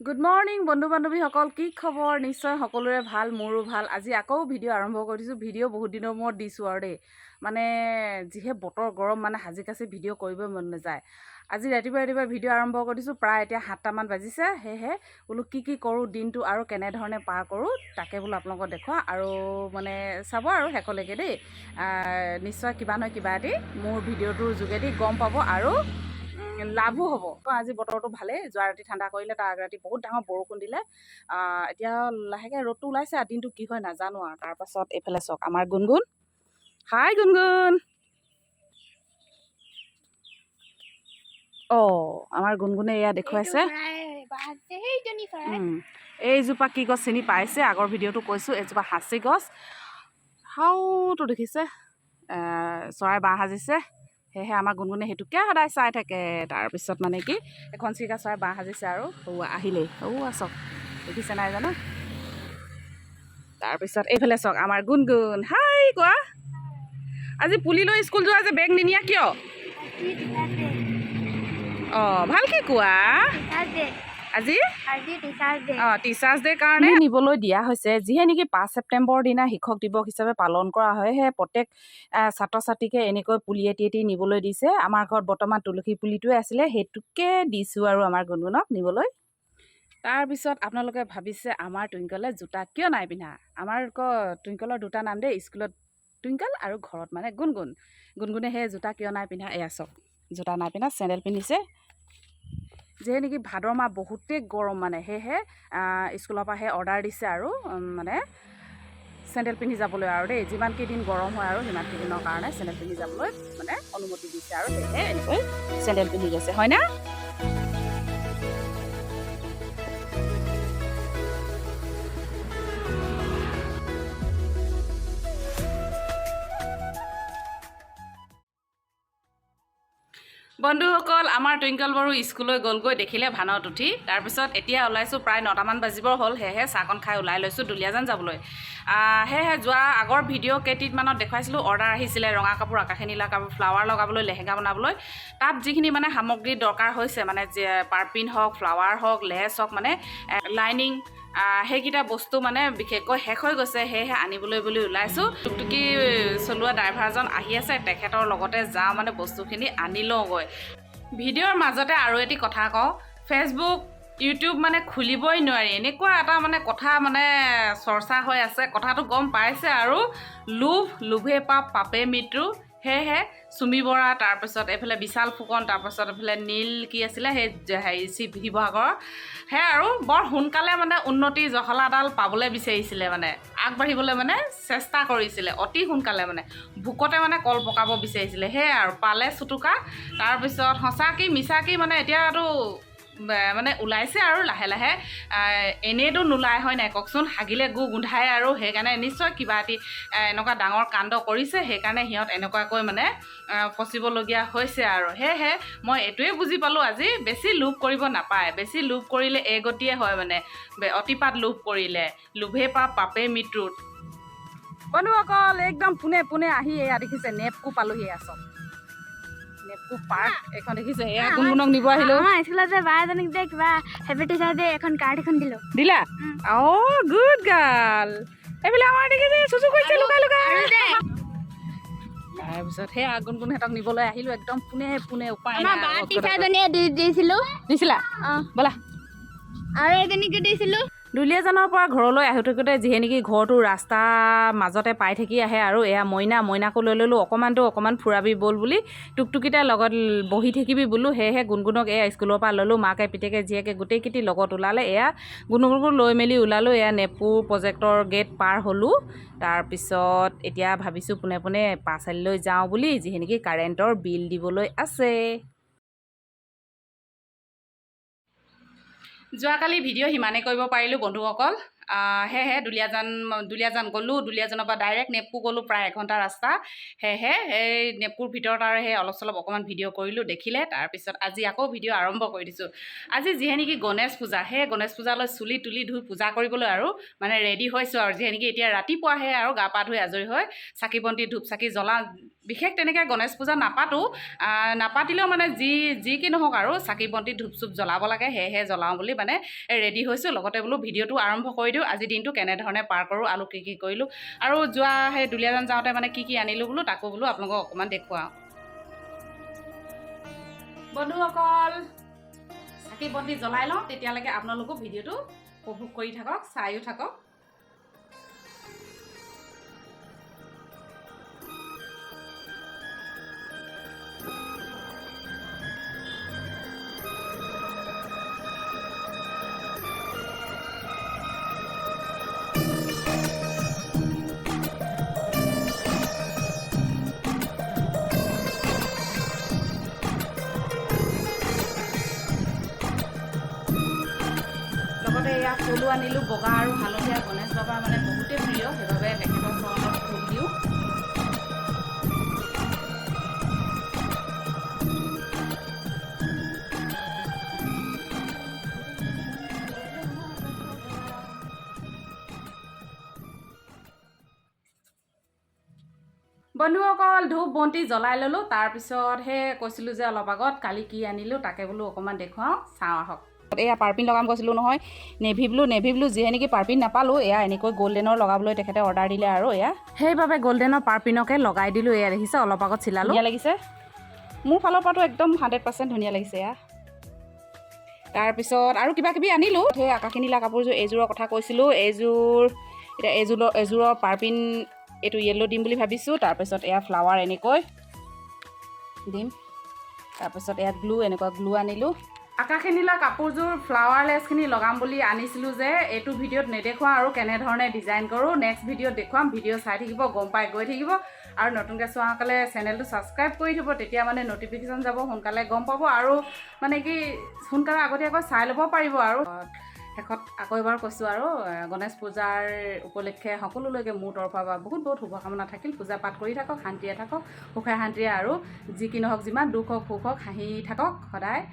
Good morning বন্ধু বান্ধৱীসকল, কি খবৰ? নিশ্চয় সকলোৰে ভাল, মোৰো ভাল। আজি আকৌ ভিডিঅ' আৰম্ভ কৰিছোঁ। ভিডিঅ' বহুত দিনৰ মূৰত দিছোঁ আৰু দেই, মানে যিহে বতৰ গৰম, মানে সাজি কাচি ভিডিঅ' কৰিবই মন নাযায়। আজি ৰাতিপুৱা ভিডিঅ' আৰম্ভ কৰিছোঁ। প্ৰায় এতিয়া 7টামান বাজিছে। সেয়েহে বোলো কি কৰোঁ দিনটো আৰু কেনেধৰণে পাৰ কৰোঁ তাকে বোলো আপোনালোকক দেখুৱা আৰু মানে চাব আৰু শেষলৈকে দেই। নিশ্চয় কিবা নহয় কিবা এটি মোৰ ভিডিঅ'টোৰ যোগেদি গম পাব আৰু লাভো হ'ব। আজি বতৰটো ভালেই, যোৱা ৰাতি ঠাণ্ডা কৰিলে, তাৰ ৰাতি বহুত ডাঙৰ বৰষুণ দিলে। এতিয়া লাহেকৈ ৰ'দটো ওলাইছে আৰু দিনটো কি হয় নাজানো আৰু। তাৰপাছত এইফালে চাওক আমাৰ গুণগুণ। হাই গুণগুণ। আমাৰ গুণগুণে এয়া দেখুৱাইছে। এইজোপা কি গছ চিনি পাইছে? আগৰ ভিডিঅ'টো কৈছোঁ, এইজোপা সাঁচি গছ। হাওটো দেখিছে, চৰাই বাঁহ সাজিছে। সেয়েহে আমাৰ গুণগুণে সেইটোকে সদায় চাই থাকে। তাৰপিছত মানে কি এখন চিৰিকা চৰাই বাঁহ সাজিছে আৰু আহিলেই চাওক, দেখিছে নাই জানো। তাৰপিছত এইফালে চাওক আমাৰ গুণগুণ। হাই কোৱা। আজি পুলি লৈ স্কুল যোৱা যে, বেগ নিনিয়া কিয়? ভালকৈ কোৱা। আজি টিচাৰ্ছ ডে কাৰণে নিবলৈ দিয়া হৈছে। যিহে নেকি 5 ছেপ্টেম্বৰৰ দিনা শিক্ষক দিৱস হিচাপে পালন কৰা হয়, সেয়ে প্ৰত্যেক ছাত্ৰ ছাত্ৰীকে এনেকৈ পুলি এটি নিবলৈ দিছে। আমাৰ ঘৰত বৰ্তমান তুলসী পুলিটোৱে আছিলে, সেইটোকে দিছোঁ আৰু আমাৰ গুণগুণক নিবলৈ। তাৰপিছত আপোনালোকে ভাবিছে আমাৰ টুইংকলে জোতা কিয় নাই পিন্ধা? আমাৰ টুইংকলৰ দুটা নাম দেই, স্কুলত টুইংকল আৰু ঘৰত মানে গুণগুণ। গুণগুণে সেই জোতা কিয় নাই পিন্ধা? এয়া চাওক, জোতা নাই পিন্ধা, চেণ্ডেল পিন্ধিছে। যিহে নেকি ভাদ মাহ বহুতেই গৰম, মানে সেয়েহে স্কুলৰ পৰা সেই অৰ্ডাৰ দিছে আৰু মানে চেণ্ডেল পিন্ধি যাবলৈ আৰু দেই। যিমান কেইদিন গৰম হয় আৰু সিমান কেইদিনৰ কাৰণে চেণ্ডেল পিন্ধি যাবলৈ মানে অনুমতি দিছে আৰু সেয়েহে এনেকৈ চেণ্ডেল পিন্ধি গৈছে, হয় না? বন্ধুসকল, আমাৰ টুইংকল বাৰু স্কুললৈ গ'লগৈ, দেখিলে ভানত উঠি। তাৰপিছত এতিয়া ওলাইছোঁ, প্ৰায় 9টামান বাজিবৰ হ'ল। সেয়েহে চাহকণ খাই ওলাই লৈছোঁ দুলীয়াজান যাবলৈ। সেয়েহে যোৱা আগৰ ভিডিঅ' কেইটিমানত দেখুৱাইছিলোঁ, অৰ্ডাৰ আহিছিলে ৰঙা কাপোৰ, আকাশী নীলা কাপোৰ, ফ্লাৱাৰ লগাবলৈ, লেহেংগা বনাবলৈ। তাত যিখিনি মানে সামগ্ৰী দৰকাৰ হৈছে, মানে পাৰ্পিন হওক, ফ্লাৱাৰ হওক, লেছ হওক, মানে লাইনিং, সেইকেইটা বস্তু মানে বিশেষকৈ শেষ হৈ গৈছে। সেয়েহে আনিবলৈ বুলি ওলাইছোঁ। টুকটুকি চলোৱা ড্ৰাইভাৰজন আহি আছে, তেখেতৰ লগতে যাওঁ, মানে বস্তুখিনি আনি লওঁগৈ। ভিডিঅ'ৰ মাজতে আৰু এটি কথা কওঁ, ফেচবুক ইউটিউব মানে খুলিবই নোৱাৰি, এনেকুৱা এটা মানে কথা মানে চৰ্চা হৈ আছে। কথাটো গম পাইছে আৰু, লোভে পাপ, পাপে মৃত্যু। সেয়েহে চুমি বৰা, তাৰপিছত এইফালে বিশাল ফুকন, তাৰপিছত এইফালে নীল কি আছিলে, সেই শিৱসাগৰৰ, সেয়া আৰু বৰ সোনকালে মানে উন্নতি জখলাডাল পাবলৈ বিচাৰিছিলে, মানে আগবাঢ়িবলৈ মানে চেষ্টা কৰিছিলে অতি সোনকালে, মানে ভোকতে মানে কল পকাব বিচাৰিছিলে। সেয়াই আৰু পালে চুটুকা। তাৰপিছত সঁচা কি মিছা কি মানে এতিয়াতো মানে ওলাইছে আৰু লাহে লাহে। এনেইতো নোলায়, হয় নাই কওকচোন? হাগিলে গু গোন্ধায় আৰু। সেইকাৰণে নিশ্চয় কিবা এটি এনেকুৱা ডাঙৰ কাণ্ড কৰিছে, সেইকাৰণে সিহঁত এনেকুৱাকৈ মানে ফচিবলগীয়া হৈছে আৰু। সেয়েহে মই এইটোৱে বুজি পালোঁ আজি, বেছি লোভ কৰিব নাপায়। বেছি লোভ কৰিলে এই গতিয়ে হয়, মানে অতিপাত লোভ কৰিলে। লোভে পাপ, পাপে মৃত্যু। বন্ধুসকল, একদম পোনে আহি এয়া দেখিছে নেপকো পালোহি। আচল নেপকো পাৰ্ক এখন দেখিছে। এয়া গুণগুণক নিব আহিলোঁ। স্কুলত যে বা এজনীক যে কিবা হেপী টিচাৰ ডে এখন কাৰ্ড এখন দিলা? Good girl. এইফালে আমাৰ দেখিছে চুচু কৰিছে লুকাই। তাৰপিছত সেয়া গুণগুণহঁতক নিবলৈ আহিলোঁ, একদম পোনে উপায় দিছিলা? ব'লা। আৰু এজনীকে দিছিলোঁ। দুলীয়াজানৰ পৰা ঘৰলৈ আহি থাকোঁতে যিহে নেকি ঘৰটো ৰাস্তা মাজতে পাই থাকি আহে আৰু। এয়া মইনাকো লৈ ল'লোঁ, অকণমান ফুৰাবি ব'ল বুলি। টুকটুকিতে লগত বহি থাকিবি বোলো। সেয়েহে গুণগুণক এয়া স্কুলৰ পৰা ল'লোঁ। মাকে পিতেকে জীয়েকে গোটেইকেইটি লগত ওলালে। এয়া গুণগুণকো লৈ মেলি ওলালোঁ। এয়া নেপকো প্ৰজেক্টৰ গেট পাৰ হ'লোঁ। তাৰপিছত এতিয়া ভাবিছোঁ পোনে পাছালিলৈ যাওঁ বুলি, যিহে নেকি কাৰেণ্টৰ বিল দিবলৈ আছে। যোৱাকালি ভিডিঅ' সিমানেই কৰিব পাৰিলোঁ বন্ধুসকল। সেয়েহে দুলীয়াজান গ'লোঁ, দুলীয়াজানৰ পৰা ডাইৰেক্ট নেপকো গ'লোঁ, প্ৰায় 1 ঘণ্টা ৰাস্তা। সেয়েহে সেই নেপকোৰ ভিতৰত আৰু সেই অলপ চলপ অকণমান ভিডিঅ' কৰিলোঁ, দেখিলে। তাৰপিছত আজি আকৌ ভিডিঅ' আৰম্ভ কৰি দিছোঁ। আজি যিহে নেকি গণেশ পূজা, সেই গণেশ পূজালৈ চুলি তুলি ধুই পূজা কৰিবলৈ আৰু মানে ৰেডি হৈছোঁ আৰু যিহে নেকি এতিয়া ৰাতিপুৱাহে আৰু গা পা ধুই আজৰি হৈ চাকি বন্তি ধূপ চাকি জ্বলাওঁ। বিশেষ তেনেকৈ গণেশ পূজা নাপাতিলেও মানে যি কি নহওক আৰু চাকি বন্তি ধূপ চুপ জ্বলাব লাগে, সেয়েহে জ্বলাওঁ বুলি মানে ৰেডি হৈছোঁ। লগতে বোলো ভিডিঅ'টো আৰম্ভ কৰি দিওঁ, আজি দিনটো কেনেধৰণে পাৰ কৰোঁ আৰু কি কৰিলোঁ, আৰু যোৱা সেই দুলীয়াজান যাওঁতে মানে কি আনিলোঁ বোলো তাকো বোলো আপোনালোকক অকণমান দেখুৱাওঁ। বন্ধুসকল, চাকি বন্তি জ্বলাই লওঁ, তেতিয়ালৈকে আপোনালোকো ভিডিঅ'টো উপভোগ কৰি থাকক, চায়ো থাকক। লগতে এয়া ফুলো আনিলোঁ, বগা আৰু হালধীয়া। গণেশ বাবাৰ মানে বহুতেই প্ৰিয়, সেইবাবে তেখেতৰ চৰণত ফুল দিওঁ। বন্ধুসকল, ধূপ বন্তি জ্বলাই ল'লোঁ। তাৰপিছত সেই কৈছিলোঁ যে অলপ আগত কালি কি আনিলোঁ তাকে বোলো অকণমান দেখুৱাওঁ, চাওঁ আহক। এয়া পাৰ্পিন লগাম কৈছিলোঁ নহয়, নেভি ব্লু যিহে নেকি পাৰ্পিন নাপালোঁ, এয়া এনেকৈ গ'ল্ডেনৰ লগাবলৈ তেখেতে অৰ্ডাৰ দিলে আৰু এয়া সেইবাবে গ'ল্ডেনৰ পাৰ্পিনকে লগাই দিলোঁ। এয়া দেখিছে, অলপ আগত চিলালোঁ, ধুনীয়া লাগিছে। মোৰ ফালৰ পৰাতো একদম 100% ধুনীয়া লাগিছে এয়া। তাৰপিছত আৰু কিবা কিবি আনিলোঁ। সেই আকাশী নীলা কাপোৰযোৰ, এইযোৰৰ কথা কৈছিলোঁ, এতিয়া এইযোৰৰ পাৰ্পিন এইটো য়েল্ল' দিম বুলি ভাবিছোঁ। তাৰপিছত এয়া ফ্লাৱাৰ এনেকৈ দিম। তাৰপিছত এয়া এনেকুৱা গ্লু আনিলোঁ। আকাশী নীলা কাপোৰযোৰ ফ্লাৱাৰলেছখিনি লগাম বুলি আনিছিলোঁ যে, এইটো ভিডিঅ'ত নেদেখুৱাওঁ আৰু কেনেধৰণে ডিজাইন কৰোঁ, নেক্সট ভিডিঅ'ত দেখুৱাম। ভিডিঅ' চাই থাকিব, গম পাই গৈ থাকিব। আৰু নতুনকৈ চোৱাসকলে চেনেলটো ছাবস্ক্ৰাইব কৰি থ'ব, তেতিয়া মানে নটিফিকেশ্যন যাব, সোনকালে গম পাব আৰু মানে কি সোনকালে আগতীয়াকৈ চাই ল'ব পাৰিব। আৰু শেষত আকৌ এবাৰ কৈছোঁ আৰু গণেশ পূজাৰ উপলক্ষে সকলোলৈকে মোৰ তৰফৰ পৰা বহুত শুভকামনা থাকিল। পূজা পাঠ কৰি থাকক, শান্তিৰে থাকক, সুখে শান্তিৰে, আৰু যি কি নহওক, যিমান দুখ হওক সুখ হওক, হাঁহি থাকক সদায়।